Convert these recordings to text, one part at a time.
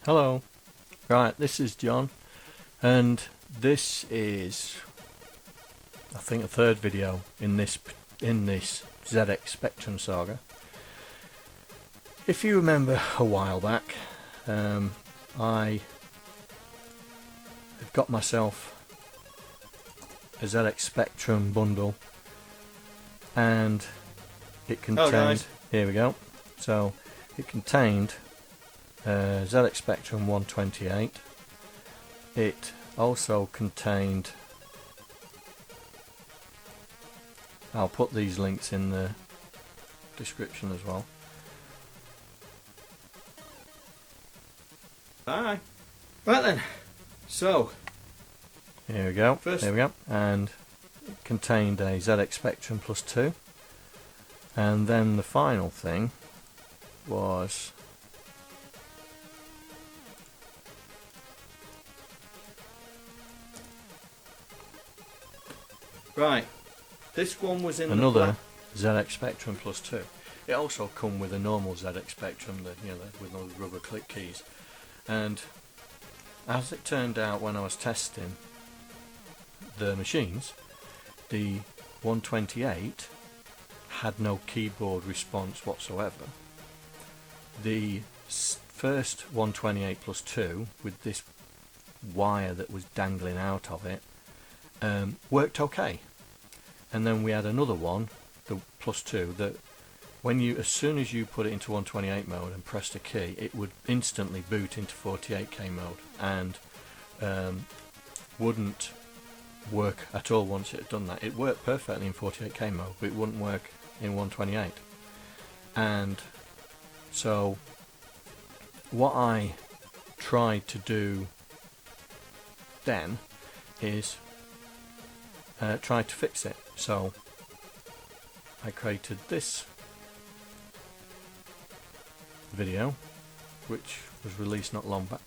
Hello, right, this is John, and this is, I think, a third video in this ZX Spectrum saga. If you remember a while back, I had got myself a ZX Spectrum bundle, and it contained, here we go, so it contained ZX Spectrum 128. It also contained, I'll put these links in the description as well. Bye. Right then, so here we go. First, there we go. And it contained a ZX Spectrum plus 2, and then the final thing was right. This one was in another ZX Spectrum plus 2. It also come with a normal ZX Spectrum, with those rubber click keys. And as it turned out, when I was testing the machines, the 128 had no keyboard response whatsoever. The first 128 plus 2, with this wire that was dangling out of it, worked okay. And then we had another one, the plus 2, that as soon as you put it into 128 mode and pressed a key, it would instantly boot into 48K mode, and wouldn't work at all once it had done that. It worked perfectly in 48K mode, but it wouldn't work in 128. And so what I tried to do then is try to fix it. So I created this video, which was released not long back.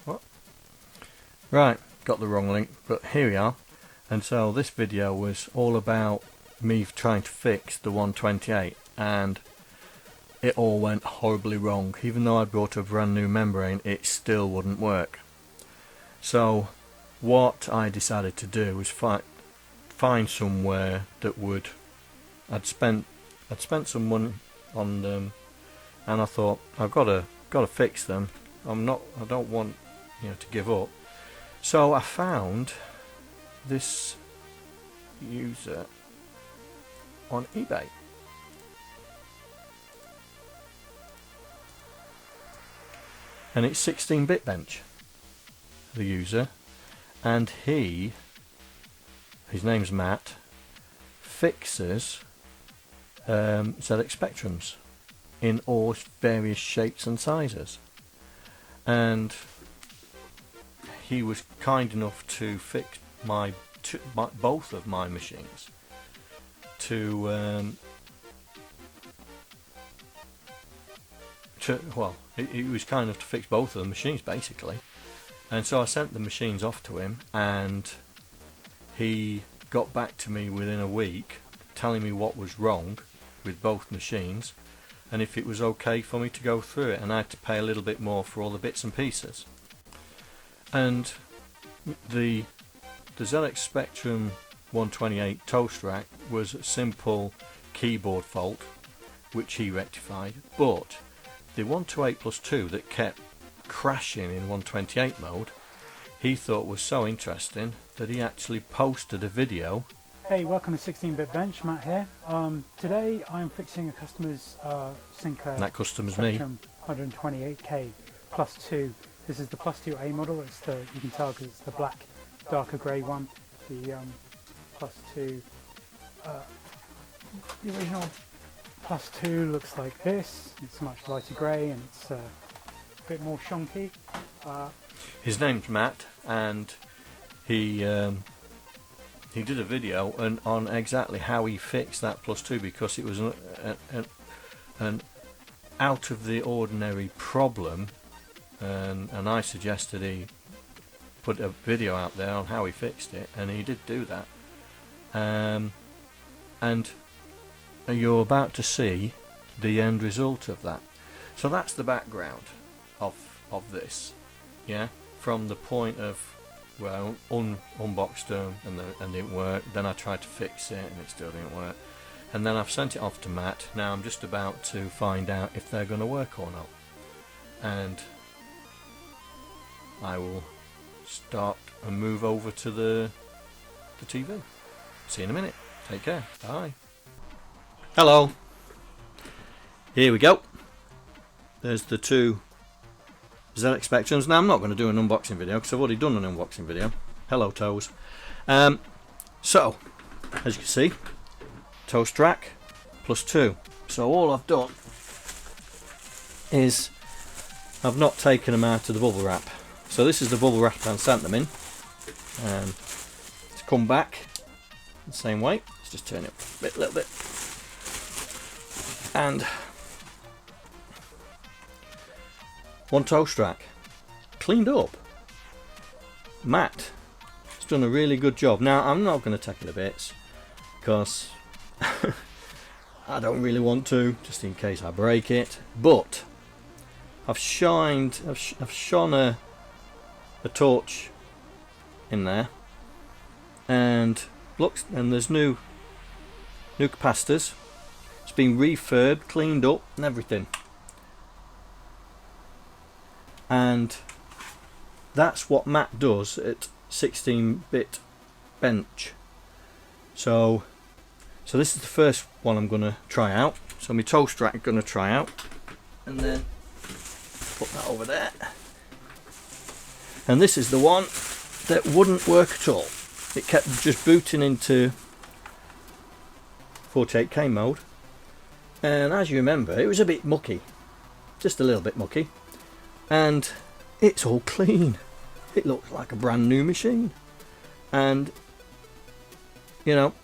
What? Right, got the wrong link, but here we are. And so this video was all about me trying to fix the 128, and it all went horribly wrong. Even though I bought a brand new membrane, it still wouldn't work. So what I decided to do was find somewhere that would. I'd spent some money on them, and I thought, I've got to fix them. I don't want to give up. So I found this user on eBay. And it's 16-bit bench, the user, and his name's Matt, fixes ZX Spectrums in all various shapes and sizes. And he was kind enough to fix both of my machines he was kind enough to fix both of the machines basically. And so I sent the machines off to him, and he got back to me within a week telling me what was wrong with both machines and if it was okay for me to go through it, and I had to pay a little bit more for all the bits and pieces. And the ZX Spectrum 128 ToastRack was a simple keyboard fault which he rectified, but the 128 plus 2 that kept crashing in 128 mode, he thought was so interesting that he actually posted a video. Hey, welcome to 16-bit bench, Matt here. Today I'm fixing a customer's Sync that customer's Spectrum 128K plus 2. This is the plus 2A model. It's the, you can tell because it's the black, darker grey one. The plus 2, the original plus 2 looks like this. It's much lighter grey and it's a bit more shonky. His name's Matt, and he did a video on exactly how he fixed that plus 2, because it was an out of the ordinary problem, and I suggested he put a video out there on how he fixed it, and he did do that. And you're about to see the end result of that. So that's the background of this, yeah. From the point of, well, unboxed them and it didn't work. Then I tried to fix it and it still didn't work. And then I've sent it off to Matt. Now I'm just about to find out if they're going to work or not. And I will start and move over to the TV. See you in a minute. Take care. Bye. Hello. Here we go. There's the two ZX Spectrums. Now I'm not going to do an unboxing video because I've already done an unboxing video. Hello Toes. So as you can see, ToastRack +2. So all I've done is I've not taken them out of the bubble wrap. So this is the bubble wrap I sent them in. To come back the same way. Let's just turn it a little bit. And one ToastRack, cleaned up. Matt has done a really good job. Now I'm not going to take it to bits because I don't really want to, just in case I break it. But I've shone a torch in there, and looks, and there's new capacitors. It's been refurbed, cleaned up, and everything. And that's what Matt does at 16-bit bench. So this is the first one I'm going to try out. So my ToastRack I'm going to try out, and then put that over there. And this is the one that wouldn't work at all. It kept just booting into 48K mode, and as you remember, it was a bit mucky, just a little bit mucky. And it's all clean. It looks like a brand new machine. And you know,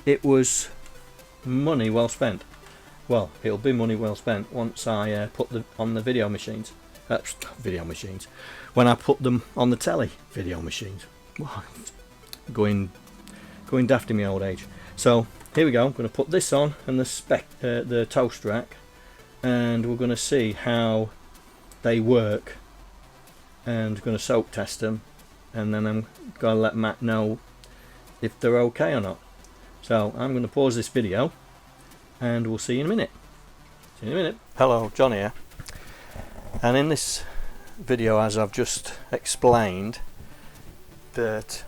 it was money well spent. Well, it'll be money well spent once I put them on the video machines. When I put them on the telly video machines. Wow, going daft in my old age. So here we go. I'm going to put this on and the ToastRack, and we're going to see how they work, and going to soak test them, and then I'm going to let Matt know if they're okay or not. So I'm going to pause this video and we'll see you in a minute. See you in a minute. Hello, John here. And in this video, as I've just explained, that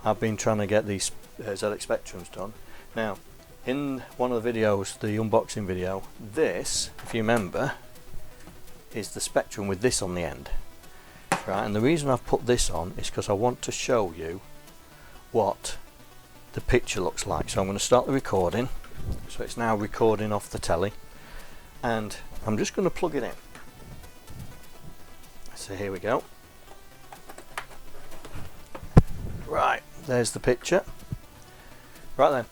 I've been trying to get these ZX Spectrums done. Now, in one of the videos, the unboxing video, this, if you remember, is the Spectrum with this on the end. Right, and the reason I've put this on is because I want to show you what the picture looks like. So I'm going to start the recording. So it's now recording off the telly, and I'm just going to plug it in. So here we go. Right, there's the picture. Right then,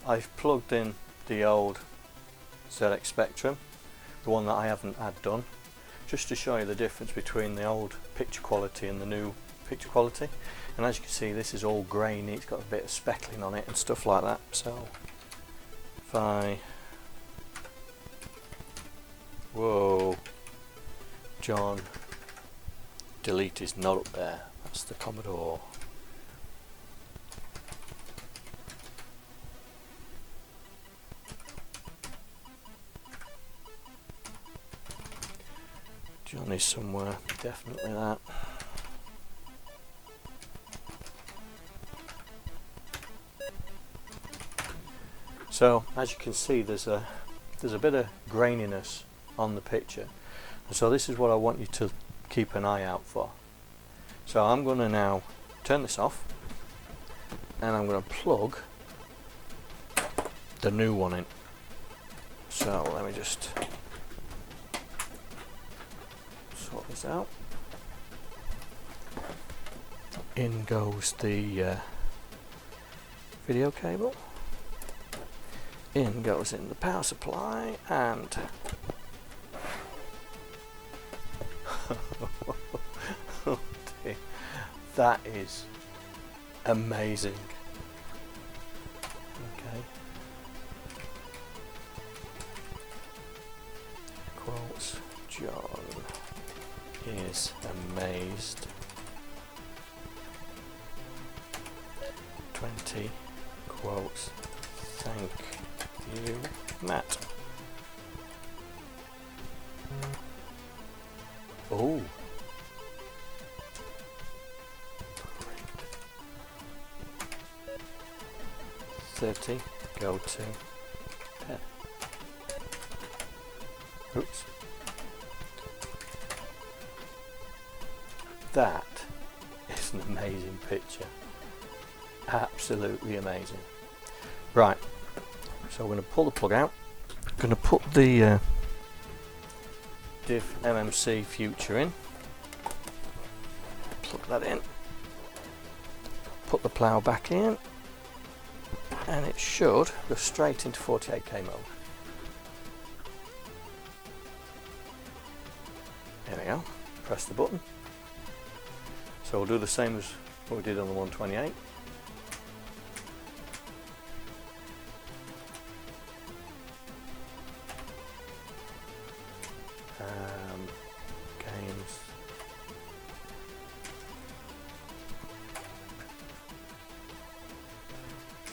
I've plugged in the old ZX Spectrum, the one that I haven't had done, just to show you the difference between the old picture quality and the new picture quality. And as you can see, this is all grainy, it's got a bit of speckling on it and stuff like that. So if I, whoa, John, delete is not up there, that's the Commodore. John is somewhere, definitely that. So as you can see, there's a bit of graininess on the picture, and so this is what I want you to keep an eye out for. So I'm going to now turn this off, and I'm going to plug the new one in. So let me just sort this out. In goes the video cable, in goes in the power supply, and oh dear, that is amazing. Okay. Quotes, John is amazed. 20 quotes. Thank you, Matt. Oh. 30, go to 10. Oops. That is an amazing picture. Absolutely amazing. Right, so we're going to pull the plug out. I'm going to put the diff MMC future in. Plug that in. Put the plough back in. And it should go straight into 48k mode. There we go. Press the button. So we'll do the same as what we did on the 128. Games.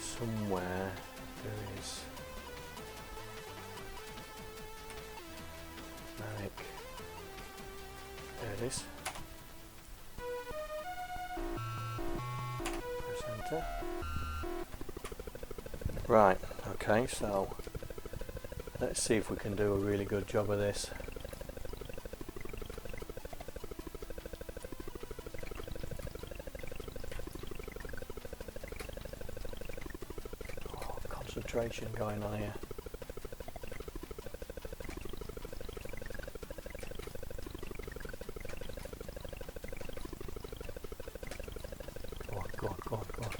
Somewhere there is Manic. There it is. Press enter. Right, okay, so let's see if we can do a really good job of this. Concentration going on here. Go on, go on, go on.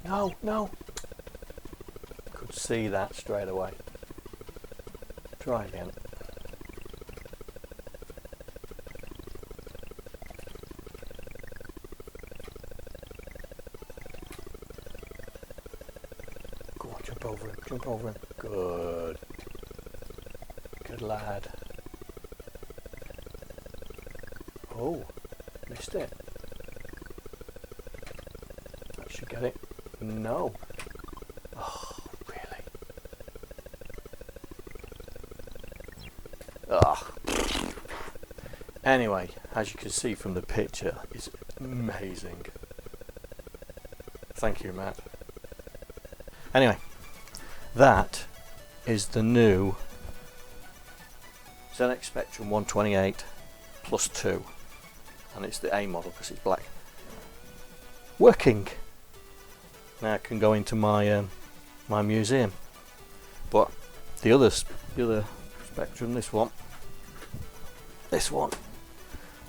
No, no! Could see that straight away. Try again. Jump over him, jump over him. Good. Good lad. Oh, missed it. I should get it. No. Oh, really? Ugh. Anyway, as you can see from the picture, it's amazing. Thank you, Matt. Anyway. That is the new ZX Spectrum 128 plus 2, and it's the A model because it's black. Working. Now I can go into my my museum. But the other Spectrum, this one,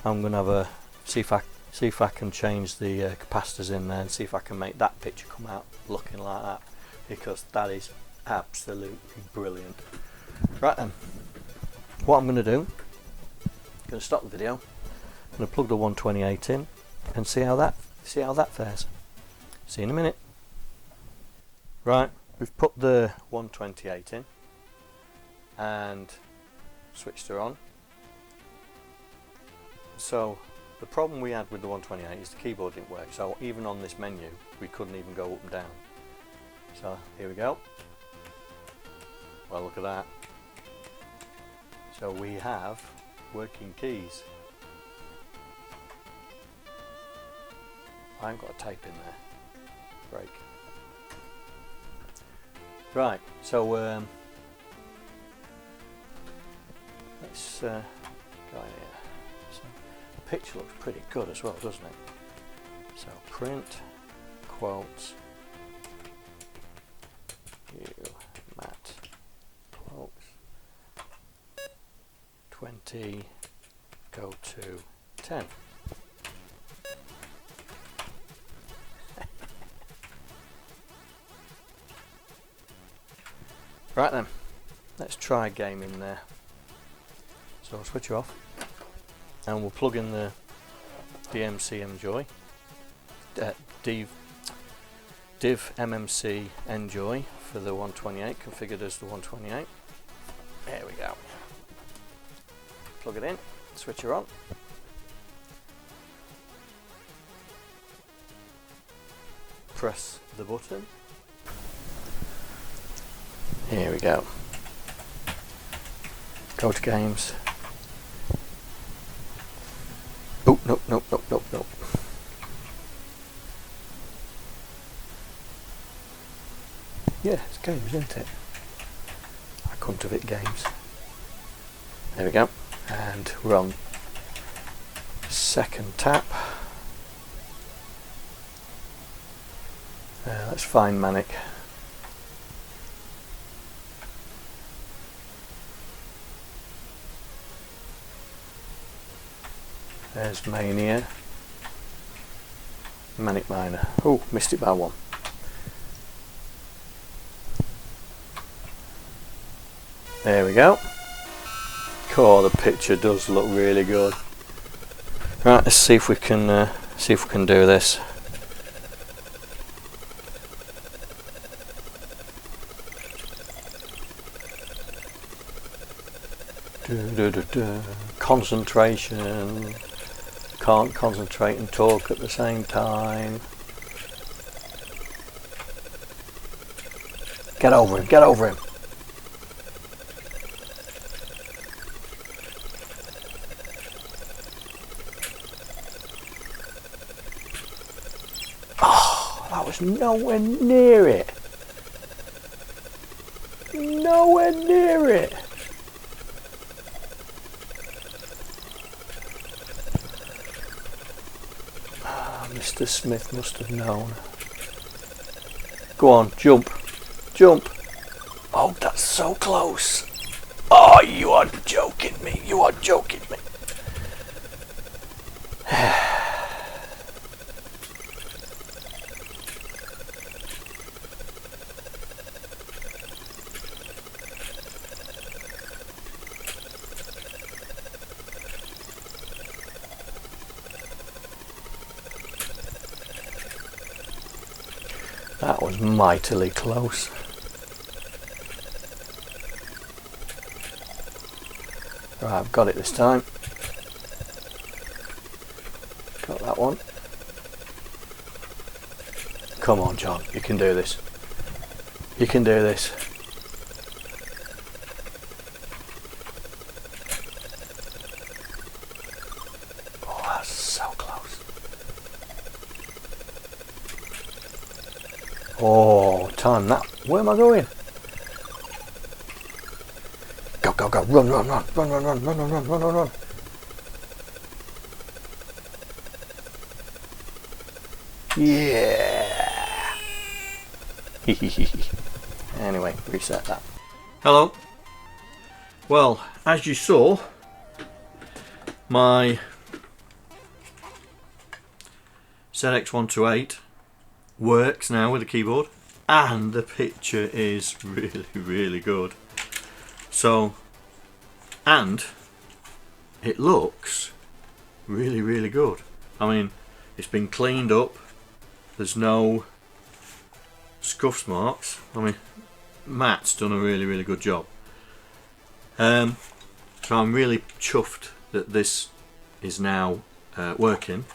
I'm gonna have a see if I can change the capacitors in there and see if I can make that picture come out looking like that, because that is absolutely brilliant. Right then, what I'm going to do, I'm going to stop the video, I'm going to plug the 128 in and see how that fares. See you in a minute. Right, we've put the 128 in and switched her on. So the problem we had with the 128 is the keyboard didn't work, so even on this menu we couldn't even go up and down. So here we go. Well, look at that. So we have working keys. I haven't got a tape in there. Break. Right, so let's go here. So the picture looks pretty good as well, doesn't it? So print, quotes, you, Matt, quotes, 20, go to 10. Right then, let's try gaming there. So I'll switch her off and we'll plug in the DMC Enjoy, Div MMC Enjoy for the 128, configured as the 128. There we go. Plug it in, switch her on. Press the button. Here we go. Go to games. Oh, nope, nope, nope, nope, nope. Yeah, it's games, isn't it? I couldn't have it games. There we go. And we're on second tap. Let's find Manic. There's Mania. Manic Miner. Oh, missed it by one. There we go. Oh, the picture does look really good. Right, let's see if we can do this. Concentration. Can't concentrate and talk at the same time. Get over him, get over him. Oh, that was nowhere near it. Nowhere near it. Mr. Smith must have known. Go on, jump. Jump. Oh, that's so close. Oh, you are joking me. You are joking me. That was mightily close. Right, I've got it this time. Got that one. Come on, John, you can do this. You can do this. Oh, that's so close. Oh, time that. Where am I going? Go, go, go. Run, run, run. Run, run, run, run, run, run, run, run, run. Yeah. Anyway, reset that. Hello. Well, as you saw, my ZX128 works now with the keyboard, and the picture is really, really good. So, and it looks really, really good. I mean, it's been cleaned up. There's no scuff marks. I mean, Matt's done a really, really good job. So I'm really chuffed that this is now working.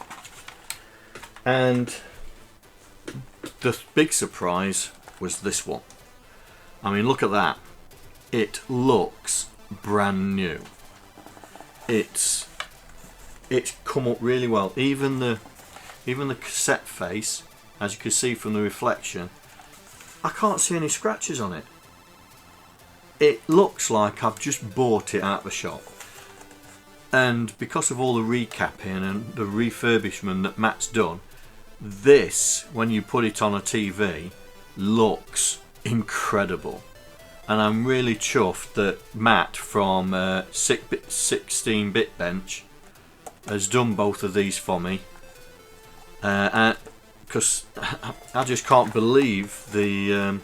And the big surprise was this one. I mean, look at that. It looks brand new. It's come up really well. Even the cassette face, as you can see from the reflection, I can't see any scratches on it. It looks like I've just bought it out of the shop. And because of all the recapping and the refurbishment that Matt's done, this, when you put it on a TV, looks incredible. And I'm really chuffed that Matt from 16-Bit Bench has done both of these for me. Because I just can't believe the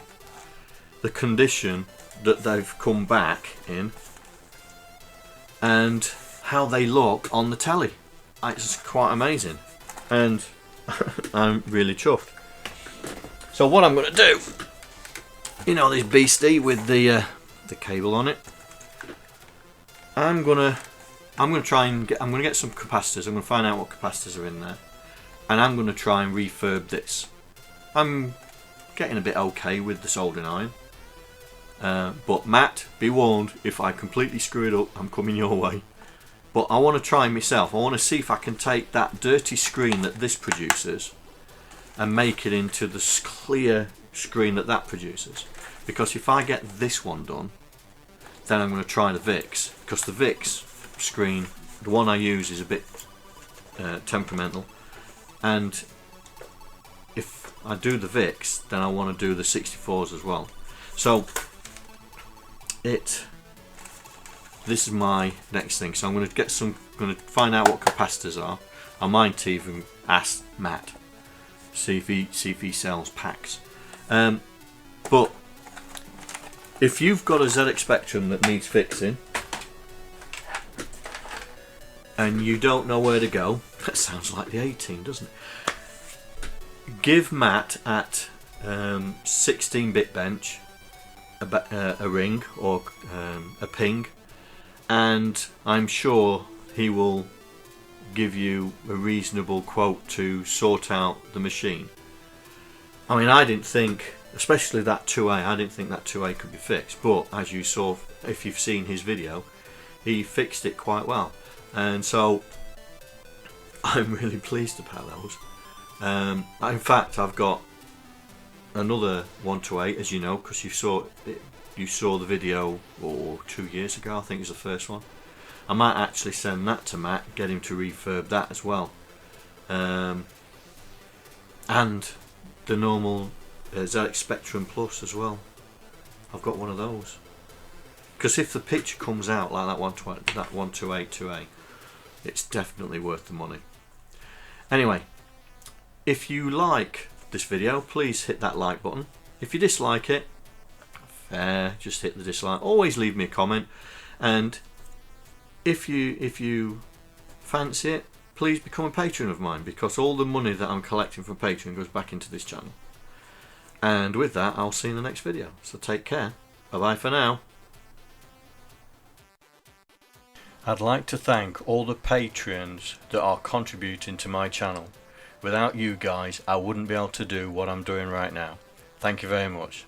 condition that they've come back in and how they look on the telly. It's quite amazing, and I'm really chuffed. So what I'm going to do, you know, this beastie with the cable on it, I'm gonna try and get some capacitors. I'm gonna find out what capacitors are in there, and I'm gonna try and refurb this. I'm getting a bit okay with the soldering iron, but Matt, be warned, if I completely screw it up, I'm coming your way. But I want to try myself. I want to see if I can take that dirty screen that this produces and make it into the clear screen that that produces. Because if I get this one done, then I'm going to try the VIX. Because the VIX screen, the one I use, is a bit temperamental. And if I do the VIX, then I want to do the 64s as well. So this is my next thing. So I'm going to find out what capacitors are. I might even ask Matt, see if he sells packs. But if you've got a ZX Spectrum that needs fixing and you don't know where to go, that sounds like the 18, doesn't it? Give Matt at 16-bit bench a ring or a ping, and I'm sure he will give you a reasonable quote to sort out the machine. I mean, I didn't think, especially that 2A, I didn't think that 2A could be fixed, but as you saw, if you've seen his video, he fixed it quite well, and so I'm really pleased about those. In fact, I've got another 128, as you know, because you saw the video 2 years ago, I think it was the first one. I might actually send that to Matt, get him to refurb that as well, and the normal ZX Spectrum Plus as well. I've got one of those, because if the picture comes out like that 128 2A, it's definitely worth the money. Anyway, if you like this video, please hit that like button. If you dislike it, just hit the dislike. Always leave me a comment, and if you fancy it, please become a patron of mine, because all the money that I'm collecting from Patreon goes back into this channel. And with that, I'll see you in the next video. So take care. Bye bye for now. I'd like to thank all the patrons that are contributing to my channel. Without you guys, I wouldn't be able to do what I'm doing right now. Thank you very much.